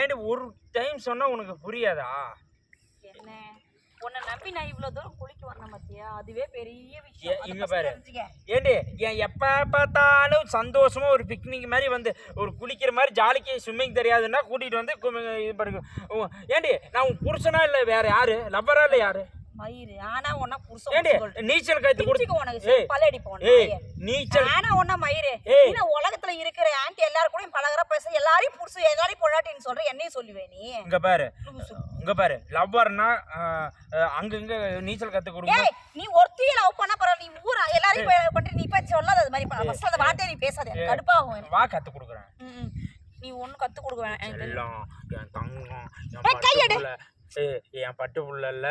ஏண்டி ஒரு டைம் சொன்னா உனக்கு புரியாதா? என்ன உன்னை நம்பி நான் இவ்வளவு தூரம் குளிக்க வந்தேன் பாத்தியா, அதுவே பெரிய விஷயம். இங்க பாரு ஏண்டி ஏன் எப்ப பார்த்தாலும் சந்தோஷமா ஒரு பிக்னிக் மாதிரி வந்து ஒரு குளிக்கிற மாதிரி ஜாலிக்கு ஸ்விம்மிங் தெரியாதுன்னா கூட்டிட்டு வந்து இது பண்ணுங்க. ஏண்டி நான் உன் புருஷனா இல்ல வேற யாரு? லவ்வரா இல்ல யாரு? மயிறு ஆனா ஒன்னா புருஷன் ஏண்டி நீச்சல் கத்து கொடுத்து உனக்கு பல்லடி போன நீச்சல் ஆனா ஒன்னா மயிறு நீ உலகத்துல இருக்கிற ஆண்டி எல்லாரும் கூட பழகுற பேச எல்லாரையும் புருஷன் எல்லாரையும் பொண்டாட்டின்னு சொல்ற என்னையும் சொல்லுவே நீ. இங்க பாரு லவ்வர்னா அங்கங்க நீச்சல் கத்து கொடுங்க. நீ ஒருத்தைய லவ் பண்ண பரவாயில்ல, நீ ஊரா எல்லாரையும் பண்ற, நீ இப்ப சொல்லாத அது மாதிரி ஃபர்ஸ்ட் அந்த வார்த்தையை நீ பேசாத, எனக்கு கடுப்பாகும். வா கத்து கொடுக்குறேன். நீ ஒண்ணு கத்து கொடுக்க வேணாம். எல்லாம் என் தங்கம் என் பட்டு புள்ளல்ல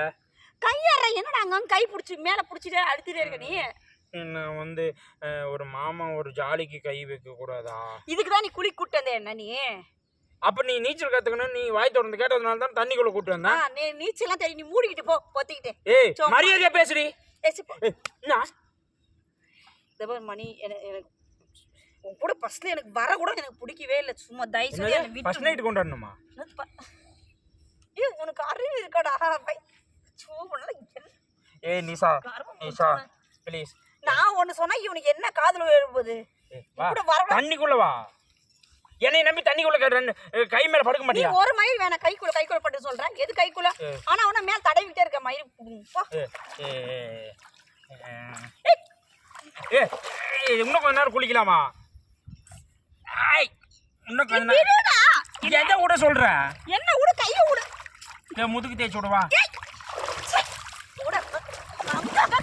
கையாற என்னடா அங்க கை பிடிச்சி மேல பிடிச்சிட்டே அழுத்திட்டே இருக்க நீ. நான் வந்து ஒரு மாமா ஒரு ஜாலிக்கு கை வைக்க கூடாதா? இதுக்குதான் நீ குளி கூட்டு வந்த என்ன நீ? அப்ப நீ நீச்சல் கத்துக்கணும் நீ வாய் திறந்து கேட்டதுனால தான் தண்ணிக்குள்ள கூட்டு வந்தேன். நீ நீச்சல்லாம் தெரியும், நீ மூடிக்கிட்டு போ பொத்திக்கிட்டு. ஏய் மரியாதையா பேசுடி. இந்த மணி எனக்கு உன் கூட ஃபர்ஸ்ட்ல எனக்கு வர கூட எனக்கு பிடிக்கவே இல்லை. சும்மா தயவு செஞ்சு என்ன விட்டு ஃபர்ஸ்ட் நைட் கொண்டாடணுமா? ஏய் உனக்கு அறிவு இருக்கடா பை. ஏய் நிஷா ப்ளீஸ். நான் ஒன்னு சொன்னா இவனுக்கு என்ன காதுல விழும்போது கூட வர தண்ணிக்குள்ள வா. என்னை நம்பி தண்ணிக்குள்ள கேட்றேன், கை மேல படுக்க மாட்டியா? நீ ஒரு மயில் வேணா கைக்குள்ள பட்டு சொல்றேன். எது கைக்குள்ள? ஆனா அவன மேல தடவிட்டே இருக்க மயில். இன்னும் கொஞ்ச நேரம் குளிக்கலாமா? இன்னும் கொஞ்ச நேரம் எதை விட சொல்ற? என்ன விட? கையை விட. முதுகு தேய்ச்சி விடவா?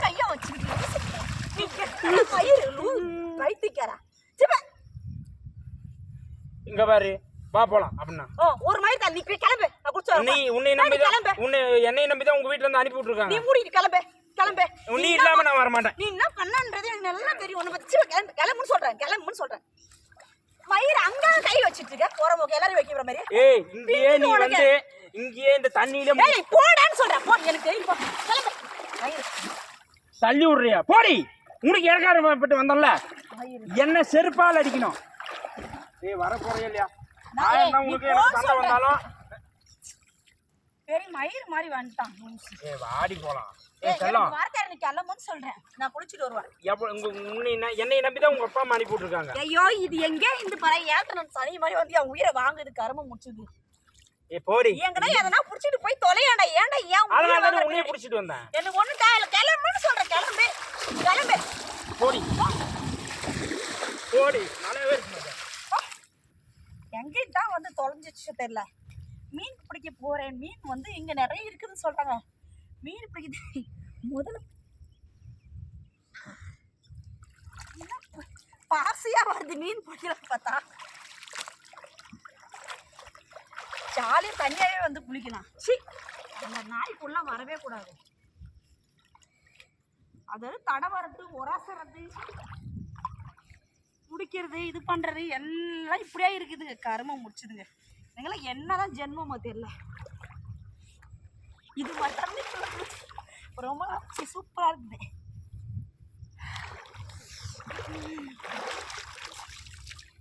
கைய வச்சிருக்கீங்க இங்க பாரு வா போலாம். அப்படின்னா ஒரு மயில் தான். நீ கிளம்பு. நீ உன்னை நம்பி தான் உங்க வீட்டுல இருந்து அனுப்பி விட்டுருக்காங்க. நீ மூடிட்டு கிளம்பு. நீ இல்லாம நான் வர மாட்டேன். நீ என்ன பண்ணன்றது எனக்கு நல்லா தெரியும். உன்னை பத்தி கிளம்புன்னு சொல்றேன். மயிர் அங்க கை வச்சிட்டு இருக்க போறவங்க எல்லாரும் வைக்கிற மாதிரி. ஏய் இங்கேயே நீ வந்து இங்கேயே இந்த தண்ணியில போடான்னு சொல்றேன். போ எனக்கு தெரியும். போ கிளம்பு. மயிர் தள்ளி விடுறியா? போடி. உனக்கு இறக்காரப்பட்டு வந்தோம்ல, என்ன செருப்பால் அடிக்கணும். ஏய் வர போறியா இல்லையா? உனக்கு சண்டை வந்தாலும் பெரிய மயிர் மாதிரி வந்துட்டான். ஏய் வாடி போலாம். வார்த்தை நீ கிளம்புன்னு சொல்றேன். நான் குளிச்சுட்டு வருவேன். என்னை நம்பிதான் உங்க அப்பா அம்மா அனுப்பி விட்டுருக்காங்க. ஐயோ இது எங்க இந்த பழைய ஏத்தனம் சனி மாதிரி வந்து என் உயிரை வாங்குது. கரும முடிச்சுது. ஏ போடி. எங்கடா எதனா புடிச்சிட்டு போய் தொலையாண்டா. ஏன்டா ஏன் அதனால தான் உன்னைய புடிச்சிட்டு வந்தேன். எனக்கு ஒண்ணு கிளம்புன்னு சொல்றேன். கிளம்பு. போடி. நல்லாவே இருக்கு. எங்க தான் வந்து தொலைஞ்சிச்சு தெரியல. மீன் பிடிக்க போறேன். மீன் வந்து இங்க நிறைய இருக்குதுன்னு சொல்றாங்க. மீன் பிடிக்குது முதல்ல பாசியா வருது. மீன் பிடிக்கிற பார்த்தா ஜாலியா தனியாவே வந்து குளிக்கலாம். அந்த நாய்க்குள்ள வரவே கூடாது. அதாவது தடை வரது உராசறது குடிக்கிறது இது பண்றது எல்லாம் இப்படியா இருக்குதுங்க. கருமம் முடிச்சுதுங்க. எங்கெல்லாம் என்னதான் ஜென்மமோ தெரியல. இது மட்டும் ரொம்ப சூப்பரா இருக்குது.